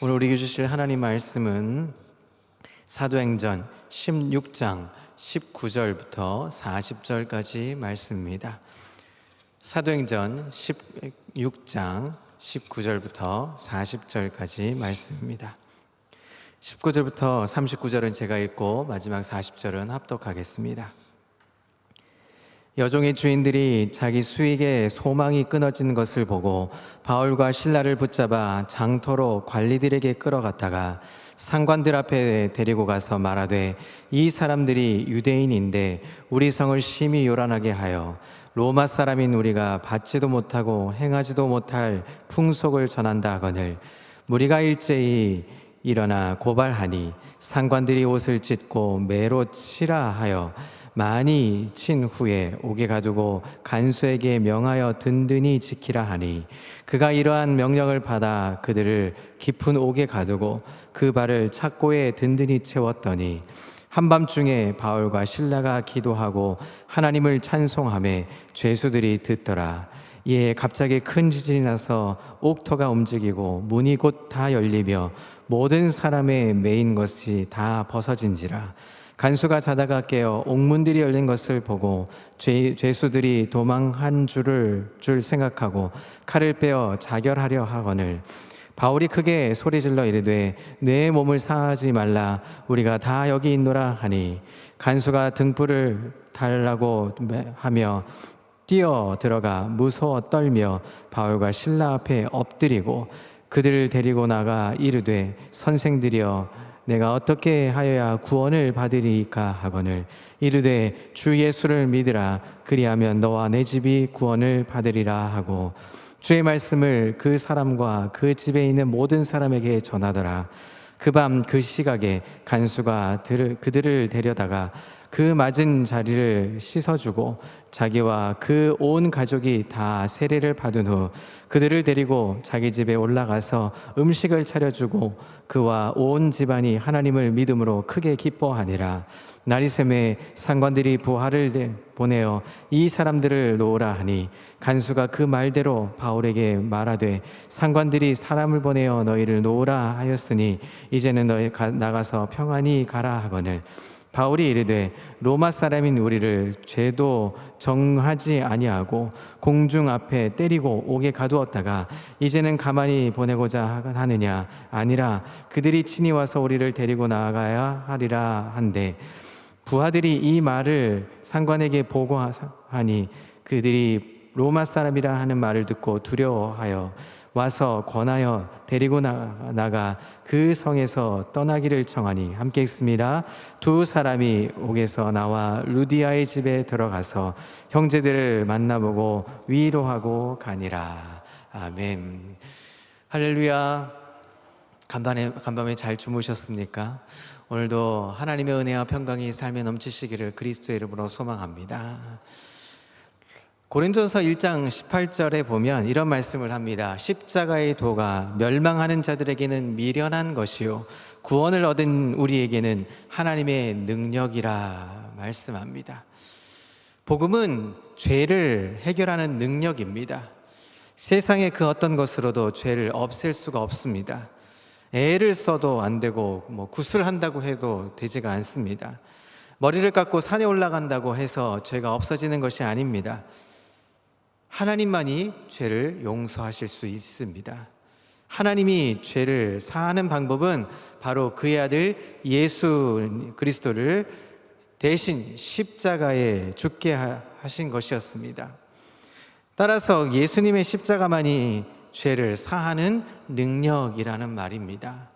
오늘 우리에게 주실 하나님 말씀은 사도행전 16장 19절부터 40절까지 말씀입니다. 사도행전 16장 19절부터 40절까지 말씀입니다. 19절부터 39절은 제가 읽고 마지막 40절은 합독하겠습니다. 여종의 주인들이 자기 수익에 소망이 끊어진 것을 보고 바울과 실라를 붙잡아 장터로 관리들에게 끌어갔다가 상관들 앞에 데리고 가서 말하되, 이 사람들이 유대인인데 우리 성을 심히 요란하게 하여 로마 사람인 우리가 받지도 못하고 행하지도 못할 풍속을 전한다 하거늘 무리가 일제히 일어나 고발하니 상관들이 옷을 찢고 매로 치라 하여 많이 친 후에 옥에 가두고 간수에게 명하여 든든히 지키라 하니, 그가 이러한 명령을 받아 그들을 깊은 옥에 가두고 그 발을 착고에 든든히 채웠더니 한밤중에 바울과 실라가 기도하고 하나님을 찬송하며 죄수들이 듣더라. 이에 갑자기 큰 지진이 나서 옥터가 움직이고 문이 곧 다 열리며 모든 사람의 매인 것이 다 벗어진지라. 간수가 자다가 깨어 옥문들이 열린 것을 보고 죄수들이 도망한 줄 생각하고 칼을 빼어 자결하려 하거늘 바울이 크게 소리질러 이르되, 내 몸을 상하지 말라, 우리가 다 여기 있노라 하니, 간수가 등불을 달라고 하며 뛰어 들어가 무서워 떨며 바울과 실라 앞에 엎드리고 그들을 데리고 나가 이르되, 선생들이여 내가 어떻게 하여야 구원을 받으리까 하거늘 이르되, 주 예수를 믿으라, 그리하면 너와 내 집이 구원을 받으리라 하고 주의 말씀을 그 사람과 그 집에 있는 모든 사람에게 전하더라. 그 밤 그 시각에 간수가 그들을 데려다가 그 맞은 자리를 씻어주고 자기와 그 온 가족이 다 세례를 받은 후 그들을 데리고 자기 집에 올라가서 음식을 차려주고 그와 온 집안이 하나님을 믿음으로 크게 기뻐하니라. 날이 새매 상관들이 부하를 보내어 이 사람들을 놓으라 하니, 간수가 그 말대로 바울에게 말하되, 상관들이 사람을 보내어 너희를 놓으라 하였으니 이제는 너희 나가서 평안히 가라 하거늘 바울이 이르되, 로마 사람인 우리를 죄도 정하지 아니하고 공중 앞에 때리고 옥에 가두었다가 이제는 가만히 보내고자 하느냐? 아니라 그들이 친히 와서 우리를 데리고 나가야 하리라 한데, 부하들이 이 말을 상관에게 보고하니 그들이 로마 사람이라 하는 말을 듣고 두려워하여 와서 권하여 데리고 나가 그 성에서 떠나기를 청하니, 함께 읽습니다. 두 사람이 옥에서 나와 루디아의 집에 들어가서 형제들을 만나보고 위로하고 가니라. 아멘. 할렐루야. 간밤에 잘 주무셨습니까? 오늘도 하나님의 은혜와 평강이 삶에 넘치시기를 그리스도의 이름으로 소망합니다. 고린도서 1장 18절에 보면 이런 말씀을 합니다. 십자가의 도가 멸망하는 자들에게는 미련한 것이요 구원을 얻은 우리에게는 하나님의 능력이라 말씀합니다. 복음은 죄를 해결하는 능력입니다. 세상의 그 어떤 것으로도 죄를 없앨 수가 없습니다. 애를 써도 안 되고 구술한다고 해도 되지가 않습니다. 머리를 깎고 산에 올라간다고 해서 죄가 없어지는 것이 아닙니다. 하나님만이 죄를 용서하실 수 있습니다. 하나님이 죄를 사하는 방법은 바로 그의 아들 예수 그리스도를 대신 십자가에 죽게 하신 것이었습니다. 따라서 예수님의 십자가만이 죄를 사하는 능력이라는 말입니다.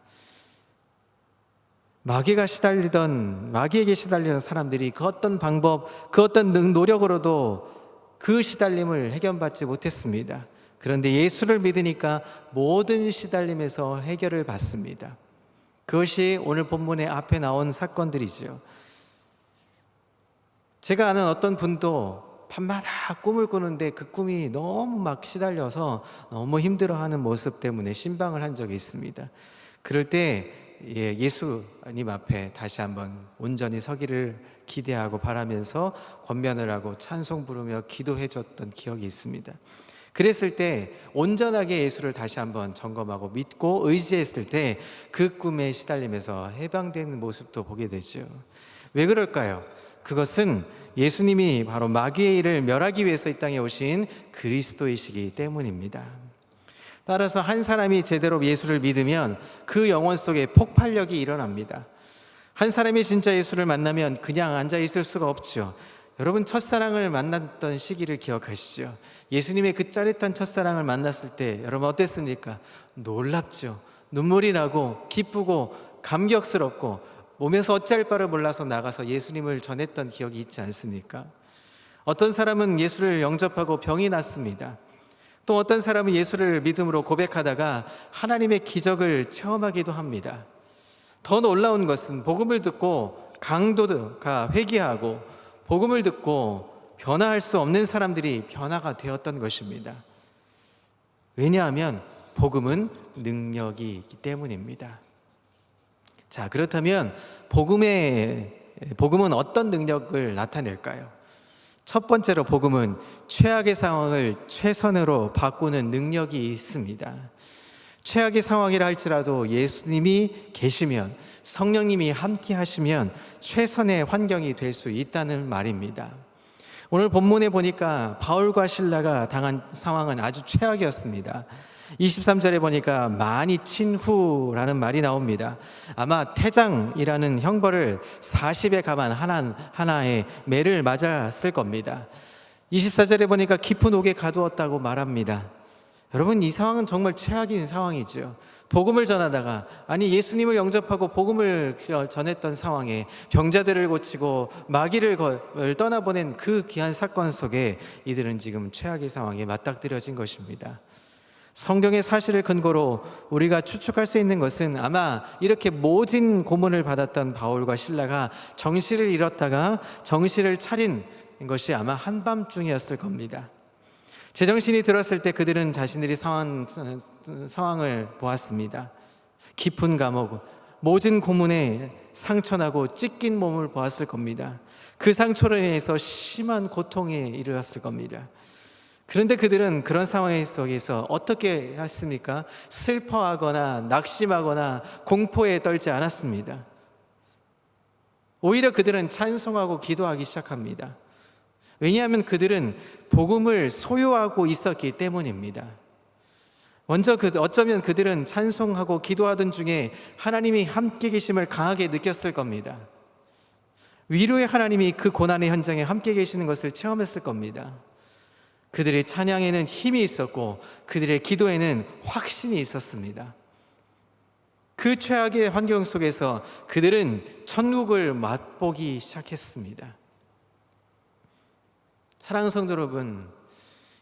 마귀에게 시달리던 사람들이 그 어떤 방법, 그 어떤 노력으로도 그 시달림을 해결받지 못했습니다. 그런데 예수를 믿으니까 모든 시달림에서 해결을 받습니다. 그것이 오늘 본문의 앞에 나온 사건들이죠. 제가 아는 어떤 분도 밤마다 꿈을 꾸는데 그 꿈이 너무 막 시달려서 너무 힘들어하는 모습 때문에 신방을 한 적이 있습니다. 그럴 때 예수님 앞에 다시 한번 온전히 서기를 기대하고 바라면서 권면을 하고 찬송 부르며 기도해 줬던 기억이 있습니다. 그랬을 때 온전하게 예수를 다시 한번 점검하고 믿고 의지했을 때 그 꿈에 시달리면서 해방되는 모습도 보게 되죠. 왜 그럴까요? 그것은 예수님이 바로 마귀의 일을 멸하기 위해서 이 땅에 오신 그리스도이시기 때문입니다. 따라서 한 사람이 제대로 예수를 믿으면 그 영혼 속에 폭발력이 일어납니다. 한 사람이 진짜 예수를 만나면 그냥 앉아 있을 수가 없죠. 여러분, 첫사랑을 만났던 시기를 기억하시죠? 예수님의 그 짜릿한 첫사랑을 만났을 때 여러분 어땠습니까? 놀랍죠. 눈물이 나고 기쁘고 감격스럽고 몸에서 어찌할 바를 몰라서 나가서 예수님을 전했던 기억이 있지 않습니까? 어떤 사람은 예수를 영접하고 병이 났습니다. 또 어떤 사람은 예수를 믿음으로 고백하다가 하나님의 기적을 체험하기도 합니다. 더 놀라운 것은 복음을 듣고 강도가 회개하고 복음을 듣고 변화할 수 없는 사람들이 변화가 되었던 것입니다. 왜냐하면 복음은 능력이 있기 때문입니다. 자, 그렇다면 복음은 어떤 능력을 나타낼까요? 첫 번째로 복음은 최악의 상황을 최선으로 바꾸는 능력이 있습니다. 최악의 상황이라 할지라도 예수님이 계시면, 성령님이 함께 하시면 최선의 환경이 될 수 있다는 말입니다. 오늘 본문에 보니까 바울과 실라가 당한 상황은 아주 최악이었습니다. 23절에 보니까 많이 친 후라는 말이 나옵니다. 아마 태장이라는 형벌을 40에 가만 하나의 매를 맞았을 겁니다. 24절에 보니까 깊은 옥에 가두었다고 말합니다. 여러분, 이 상황은 정말 최악인 상황이죠. 복음을 전하다가, 아니 예수님을 영접하고 복음을 전했던 상황에 병자들을 고치고 마귀를 떠나보낸 그 귀한 사건 속에 이들은 지금 최악의 상황에 맞닥뜨려진 것입니다. 성경의 사실을 근거로 우리가 추측할 수 있는 것은 아마 이렇게 모진 고문을 받았던 바울과 실라가 정신을 잃었다가 정신을 차린 것이 아마 한밤중이었을 겁니다. 제정신이 들었을 때 그들은 자신들이 상황을 보았습니다. 깊은 감옥, 모진 고문에 상처나고 찢긴 몸을 보았을 겁니다. 그 상처로 인해서 심한 고통에 이르렀을 겁니다. 그런데 그들은 그런 상황 속에서 어떻게 했습니까? 슬퍼하거나 낙심하거나 공포에 떨지 않았습니다. 오히려 그들은 찬송하고 기도하기 시작합니다. 왜냐하면 그들은 복음을 소유하고 있었기 때문입니다. 먼저 어쩌면 그들은 찬송하고 기도하던 중에 하나님이 함께 계심을 강하게 느꼈을 겁니다. 위로의 하나님이 그 고난의 현장에 함께 계시는 것을 체험했을 겁니다. 그들의 찬양에는 힘이 있었고 그들의 기도에는 확신이 있었습니다. 그 최악의 환경 속에서 그들은 천국을 맛보기 시작했습니다. 사랑하는 성도 여러분,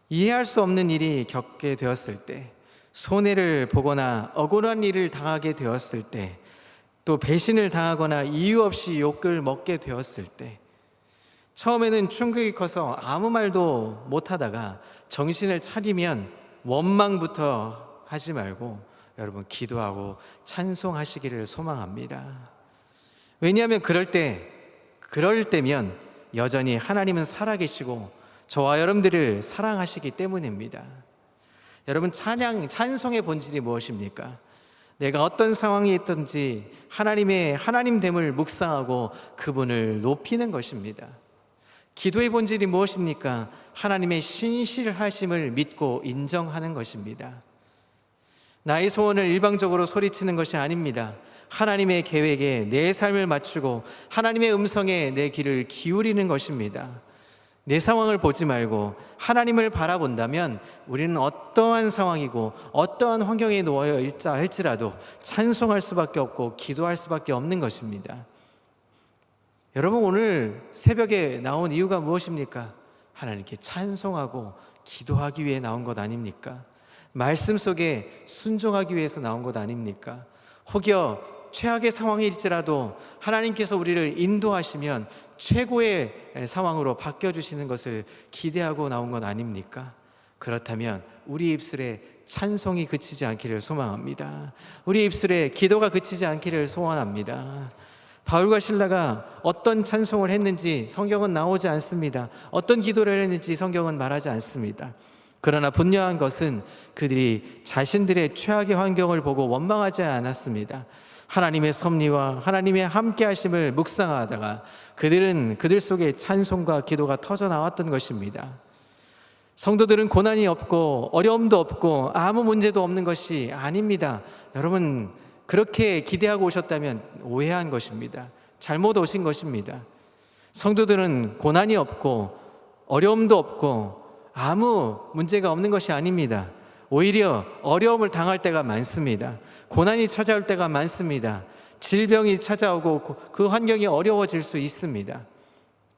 이해할 수 없는 일이 겪게 되었을 때, 손해를 보거나 억울한 일을 당하게 되었을 때, 또 배신을 당하거나 이유 없이 욕을 먹게 되었을 때, 처음에는 충격이 커서 아무 말도 못하다가 정신을 차리면 원망부터 하지 말고 여러분 기도하고 찬송하시기를 소망합니다. 왜냐하면 그럴 때면 여전히 하나님은 살아계시고 저와 여러분들을 사랑하시기 때문입니다. 여러분, 찬송의 본질이 무엇입니까? 내가 어떤 상황에 있든지 하나님의 하나님됨을 묵상하고 그분을 높이는 것입니다. 기도의 본질이 무엇입니까? 하나님의 신실하심을 믿고 인정하는 것입니다. 나의 소원을 일방적으로 소리치는 것이 아닙니다. 하나님의 계획에 내 삶을 맞추고 하나님의 음성에 내 귀를 기울이는 것입니다. 내 상황을 보지 말고 하나님을 바라본다면 우리는 어떠한 상황이고 어떠한 환경에 놓여 있자 할지라도 찬송할 수밖에 없고 기도할 수밖에 없는 것입니다. 여러분, 오늘 새벽에 나온 이유가 무엇입니까? 하나님께 찬송하고 기도하기 위해 나온 것 아닙니까? 말씀 속에 순종하기 위해서 나온 것 아닙니까? 혹여 최악의 상황일지라도 하나님께서 우리를 인도하시면 최고의 상황으로 바뀌어주시는 것을 기대하고 나온 것 아닙니까? 그렇다면 우리 입술에 찬송이 그치지 않기를 소망합니다. 우리 입술에 기도가 그치지 않기를 소원합니다. 바울과 실라가 어떤 찬송을 했는지 성경은 나오지 않습니다. 어떤 기도를 했는지 성경은 말하지 않습니다. 그러나 분명한 것은 그들이 자신들의 최악의 환경을 보고 원망하지 않았습니다. 하나님의 섭리와 하나님의 함께하심을 묵상하다가 그들 속에 찬송과 기도가 터져 나왔던 것입니다. 성도들은 고난이 없고 어려움도 없고 아무 문제도 없는 것이 아닙니다. 여러분, 그렇게 기대하고 오셨다면 오해한 것입니다. 잘못 오신 것입니다. 성도들은 고난이 없고 어려움도 없고 아무 문제가 없는 것이 아닙니다. 오히려 어려움을 당할 때가 많습니다. 고난이 찾아올 때가 많습니다. 질병이 찾아오고 그 환경이 어려워질 수 있습니다.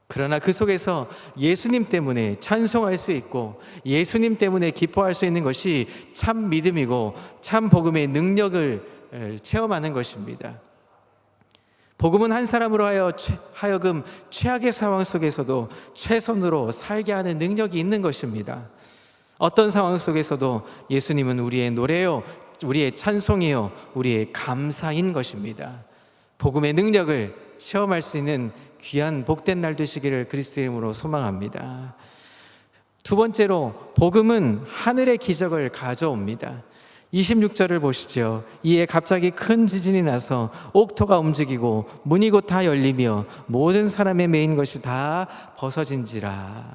그러나 그 속에서 예수님 때문에 찬송할 수 있고 예수님 때문에 기뻐할 수 있는 것이 참 믿음이고 참 복음의 능력을 체험하는 것입니다. 복음은 한 사람으로 하여금 최악의 상황 속에서도 최선으로 살게 하는 능력이 있는 것입니다. 어떤 상황 속에서도 예수님은 우리의 노래요, 우리의 찬송이요, 우리의 감사인 것입니다. 복음의 능력을 체험할 수 있는 귀한 복된 날 되시기를 그리스도의 이름으로 소망합니다. 두 번째로, 복음은 하늘의 기적을 가져옵니다. 26절을 보시죠. 이에 갑자기 큰 지진이 나서 옥토가 움직이고 문이 곧 다 열리며 모든 사람의 매인 것이 다 벗어진지라.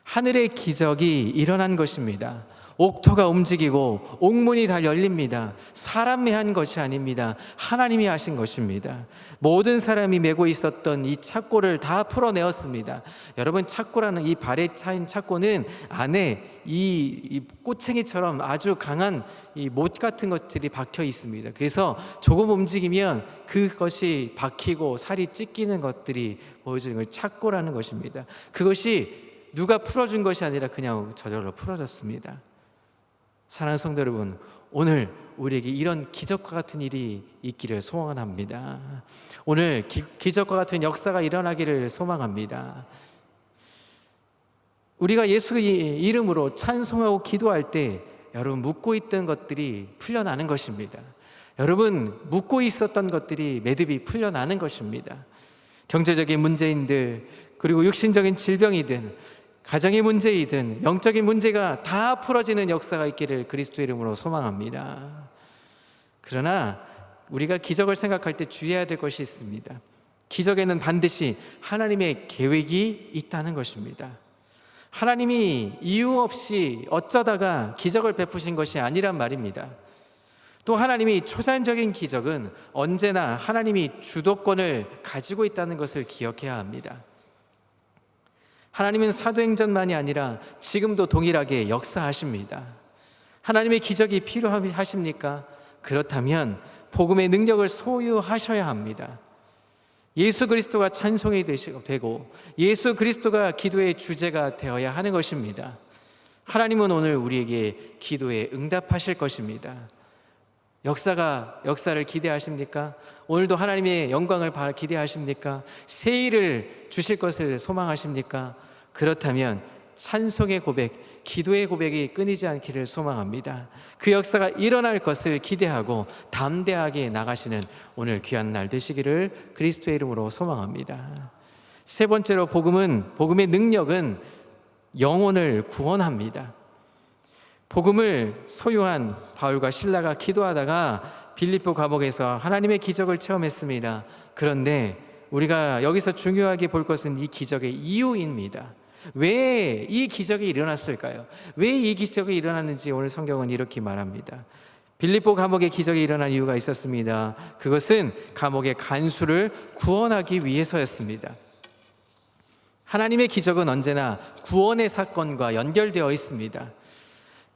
하늘의 기적이 일어난 것입니다. 옥토가 움직이고 옥문이 다 열립니다. 사람이 한 것이 아닙니다. 하나님이 하신 것입니다. 모든 사람이 메고 있었던 이 착고를 다 풀어내었습니다. 여러분, 착고라는 이 발에 차인 착고는 안에 이 꼬챙이처럼 아주 강한 이 못 같은 것들이 박혀 있습니다. 그래서 조금 움직이면 그것이 박히고 살이 찢기는 것들이 보여지는 걸 착고라는 것입니다. 그것이 누가 풀어준 것이 아니라 그냥 저절로 풀어졌습니다. 사랑하는 성도 여러분, 오늘 우리에게 이런 기적과 같은 일이 있기를 소원합니다. 오늘 기적과 같은 역사가 일어나기를 소망합니다. 우리가 예수의 이름으로 찬송하고 기도할 때 여러분, 묻고 있던 것들이 풀려나는 것입니다. 여러분, 묻고 있었던 것들이 매듭이 풀려나는 것입니다. 경제적인 문제인들, 그리고 육신적인 질병이든 가정의 문제이든 영적인 문제가 다 풀어지는 역사가 있기를 그리스도의 이름으로 소망합니다. 그러나 우리가 기적을 생각할 때 주의해야 될 것이 있습니다. 기적에는 반드시 하나님의 계획이 있다는 것입니다. 하나님이 이유 없이 어쩌다가 기적을 베푸신 것이 아니란 말입니다. 또 하나님이 초자연적인 기적은 언제나 하나님이 주도권을 가지고 있다는 것을 기억해야 합니다. 하나님은 사도행전만이 아니라 지금도 동일하게 역사하십니다. 하나님의 기적이 필요하십니까? 그렇다면 복음의 능력을 소유하셔야 합니다. 예수 그리스도가 찬송이 되고 예수 그리스도가 기도의 주제가 되어야 하는 것입니다. 하나님은 오늘 우리에게 기도에 응답하실 것입니다. 역사를 기대하십니까? 오늘도 하나님의 영광을 기대하십니까? 새 일을 주실 것을 소망하십니까? 그렇다면 찬송의 고백, 기도의 고백이 끊이지 않기를 소망합니다. 그 역사가 일어날 것을 기대하고 담대하게 나가시는 오늘 귀한 날 되시기를 그리스도의 이름으로 소망합니다. 세 번째로, 복음의 능력은 영혼을 구원합니다. 복음을 소유한 바울과 실라가 기도하다가 빌립보 감옥에서 하나님의 기적을 체험했습니다. 그런데 우리가 여기서 중요하게 볼 것은 이 기적의 이유입니다. 왜 이 기적이 일어났을까요? 왜 이 기적이 일어났는지 오늘 성경은 이렇게 말합니다. 빌립보 감옥에 기적이 일어난 이유가 있었습니다. 그것은 감옥의 간수를 구원하기 위해서였습니다. 하나님의 기적은 언제나 구원의 사건과 연결되어 있습니다.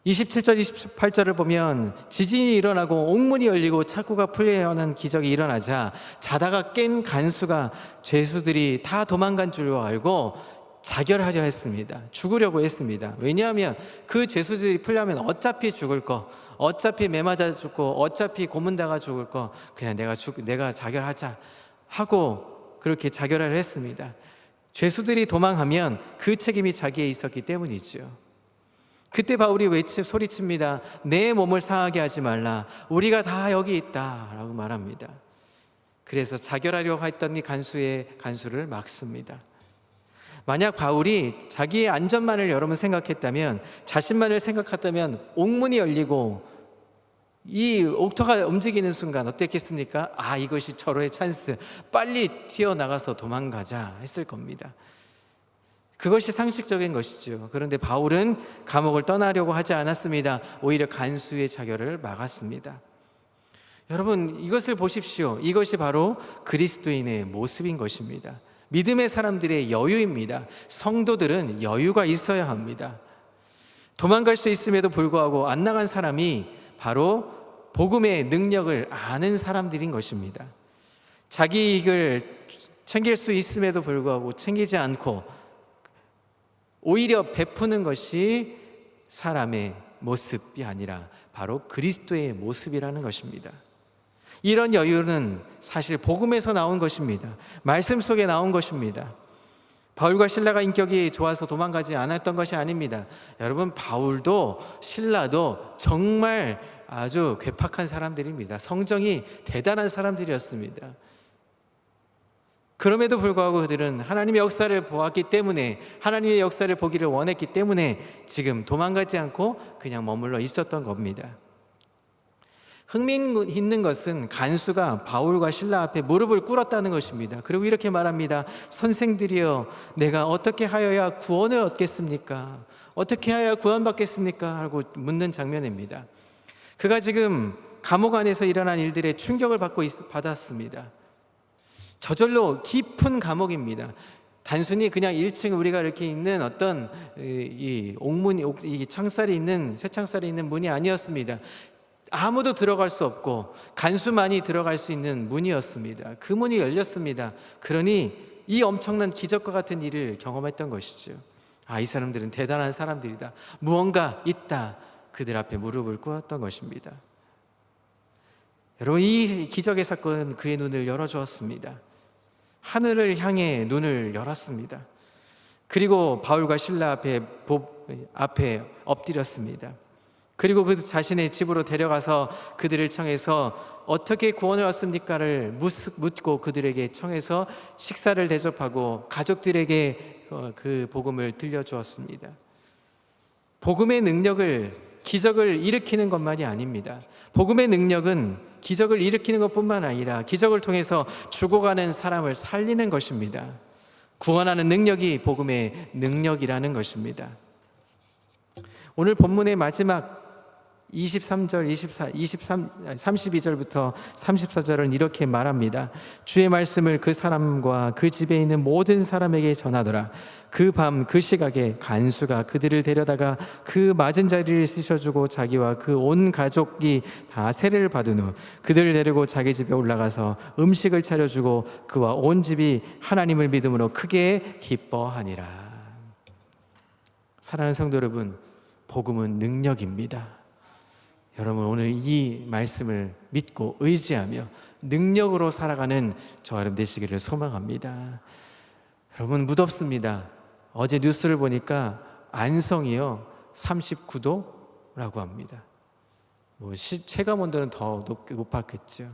27절, 28절을 보면 지진이 일어나고 옥문이 열리고 착고가 풀려나는 기적이 일어나자 자다가 깬 간수가 죄수들이 다 도망간 줄 알고 자결하려 했습니다. 죽으려고 했습니다. 왜냐하면 그 죄수들이 풀려면 어차피 죽을 거, 어차피 매 맞아 죽고 어차피 고문당하 죽을 거, 그냥 내가 자결하자 하고 그렇게 자결하려 했습니다. 죄수들이 도망하면 그 책임이 자기에 있었기 때문이죠. 그때 바울이 소리칩니다. 내 몸을 상하게 하지 말라. 우리가 다 여기 있다 라고 말합니다. 그래서 자결하려고 했던 이 간수를 막습니다. 만약 바울이 자기의 안전만을 여러분 생각했다면, 자신만을 생각했다면 옥문이 열리고 이 옥토가 움직이는 순간 어땠겠습니까? 아, 이것이 절호의 찬스, 빨리 튀어나가서 도망가자 했을 겁니다. 그것이 상식적인 것이죠. 그런데 바울은 감옥을 떠나려고 하지 않았습니다. 오히려 간수의 자결을 막았습니다. 여러분, 이것을 보십시오. 이것이 바로 그리스도인의 모습인 것입니다. 믿음의 사람들의 여유입니다. 성도들은 여유가 있어야 합니다. 도망갈 수 있음에도 불구하고 안 나간 사람이 바로 복음의 능력을 아는 사람들인 것입니다. 자기 이익을 챙길 수 있음에도 불구하고 챙기지 않고 오히려 베푸는 것이 사람의 모습이 아니라 바로 그리스도의 모습이라는 것입니다. 이런 여유는 사실 복음에서 나온 것입니다. 말씀 속에 나온 것입니다. 바울과 실라가 인격이 좋아서 도망가지 않았던 것이 아닙니다. 여러분, 바울도 실라도 정말 아주 괴팍한 사람들입니다. 성정이 대단한 사람들이었습니다. 그럼에도 불구하고 그들은 하나님의 역사를 보았기 때문에, 하나님의 역사를 보기를 원했기 때문에 지금 도망가지 않고 그냥 머물러 있었던 겁니다. 흥미있는 것은 간수가 바울과 실라 앞에 무릎을 꿇었다는 것입니다. 그리고 이렇게 말합니다. 선생들이여, 내가 어떻게 하여야 구원을 얻겠습니까? 어떻게 하여야 구원받겠습니까? 하고 묻는 장면입니다. 그가 지금 감옥 안에서 일어난 일들에 충격을 받았습니다. 저절로 깊은 감옥입니다. 단순히 그냥 1층 우리가 이렇게 있는 어떤 이 옥문이, 이 창살이 있는, 새 창살이 있는 문이 아니었습니다. 아무도 들어갈 수 없고 간수만이 들어갈 수 있는 문이었습니다. 그 문이 열렸습니다. 그러니 이 엄청난 기적과 같은 일을 경험했던 것이죠. 아, 이 사람들은 대단한 사람들이다. 무언가 있다. 그들 앞에 무릎을 꿇었던 것입니다. 여러분, 이 기적의 사건은 그의 눈을 열어주었습니다. 하늘을 향해 눈을 열었습니다. 그리고 바울과 실라 앞에 엎드렸습니다. 그리고 그 자신의 집으로 데려가서 그들을 청해서 어떻게 구원을 얻습니까를 묻고 그들에게 청해서 식사를 대접하고 가족들에게 그 복음을 들려주었습니다. 복음의 능력을, 기적을 일으키는 것만이 아닙니다. 복음의 능력은 기적을 일으키는 것뿐만 아니라 기적을 통해서 죽어가는 사람을 살리는 것입니다. 구원하는 능력이 복음의 능력이라는 것입니다. 오늘 본문의 마지막 32절부터 34절은 이렇게 말합니다. 주의 말씀을 그 사람과 그 집에 있는 모든 사람에게 전하더라. 그 밤 그 시각에 간수가 그들을 데려다가 그 맞은 자리를 씻어주고 자기와 그 온 가족이 다 세례를 받은 후 그들을 데리고 자기 집에 올라가서 음식을 차려주고 그와 온 집이 하나님을 믿음으로 크게 기뻐하니라. 사랑하는 성도 여러분, 복음은 능력입니다. 여러분, 오늘 이 말씀을 믿고 의지하며 능력으로 살아가는 저와 여러분 되시기를 소망합니다. 여러분, 무덥습니다. 어제 뉴스를 보니까 안성이요 39도라고 합니다. 체감 온도는 더 높았겠죠.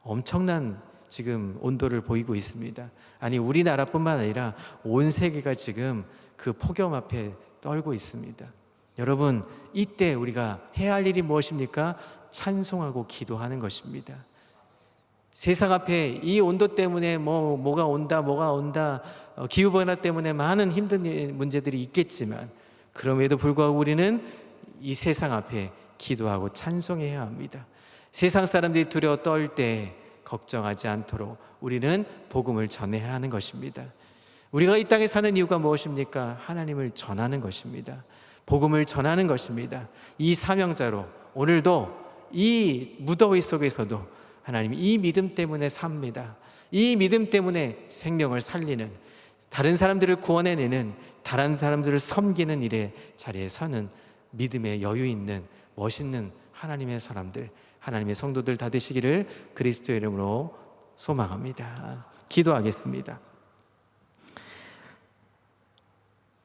엄청난 지금 온도를 보이고 있습니다. 아니, 우리나라뿐만 아니라 온 세계가 지금 그 폭염 앞에 떨고 있습니다. 여러분, 이때 우리가 해야 할 일이 무엇입니까? 찬송하고 기도하는 것입니다. 세상 앞에 이 온도 때문에 뭐가 온다, 기후변화 때문에 많은 힘든 문제들이 있겠지만 그럼에도 불구하고 우리는 이 세상 앞에 기도하고 찬송해야 합니다. 세상 사람들이 두려워 떨 때 걱정하지 않도록 우리는 복음을 전해야 하는 것입니다. 우리가 이 땅에 사는 이유가 무엇입니까? 하나님을 전하는 것입니다. 복음을 전하는 것입니다. 이 사명자로 오늘도 이 무더위 속에서도 하나님이 이 믿음 때문에 삽니다. 이 믿음 때문에 생명을 살리는, 다른 사람들을 구원해내는, 다른 사람들을 섬기는 일에 자리에 서는 믿음의 여유 있는 멋있는 하나님의 사람들, 하나님의 성도들 다 되시기를 그리스도의 이름으로 소망합니다. 기도하겠습니다.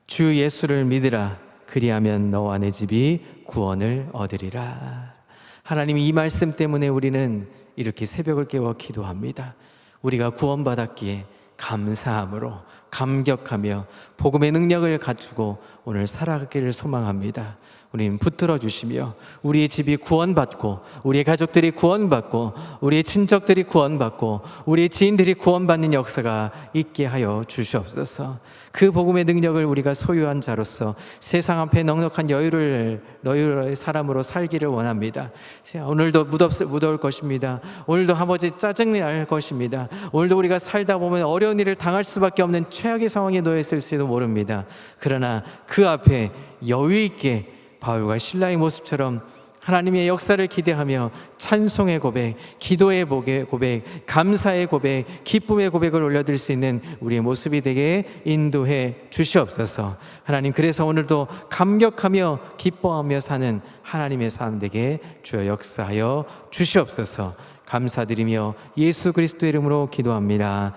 주 예수를 믿으라. 그리하면 너와 내 집이 구원을 얻으리라. 하나님, 이 말씀 때문에 우리는 이렇게 새벽을 깨워 기도합니다. 우리가 구원받았기에 감사함으로 감격하며 복음의 능력을 갖추고 오늘 살아가기를 소망합니다. 우리는 붙들어 주시며 우리의 집이 구원받고 우리의 가족들이 구원받고 우리의 친척들이 구원받고 우리의 지인들이 구원받는 역사가 있게 하여 주시옵소서. 그 복음의 능력을 우리가 소유한 자로서 세상 앞에 넉넉한 여유의 사람으로 살기를 원합니다. 오늘도 무더울 것입니다. 오늘도 아버지 짜증날 것입니다. 오늘도 우리가 살다 보면 어려운 일을 당할 수밖에 없는 최악의 상황에 놓여 있을지도 모릅니다. 그러나 그 앞에 여유 있게 바울과 실라의 모습처럼 하나님의 역사를 기대하며 찬송의 고백, 기도의 고백, 감사의 고백, 기쁨의 고백을 올려드릴 수 있는 우리의 모습이 되게 인도해 주시옵소서. 하나님, 그래서 오늘도 감격하며 기뻐하며 사는 하나님의 삶 되게 주여 역사하여 주시옵소서. 감사드리며 예수 그리스도의 이름으로 기도합니다.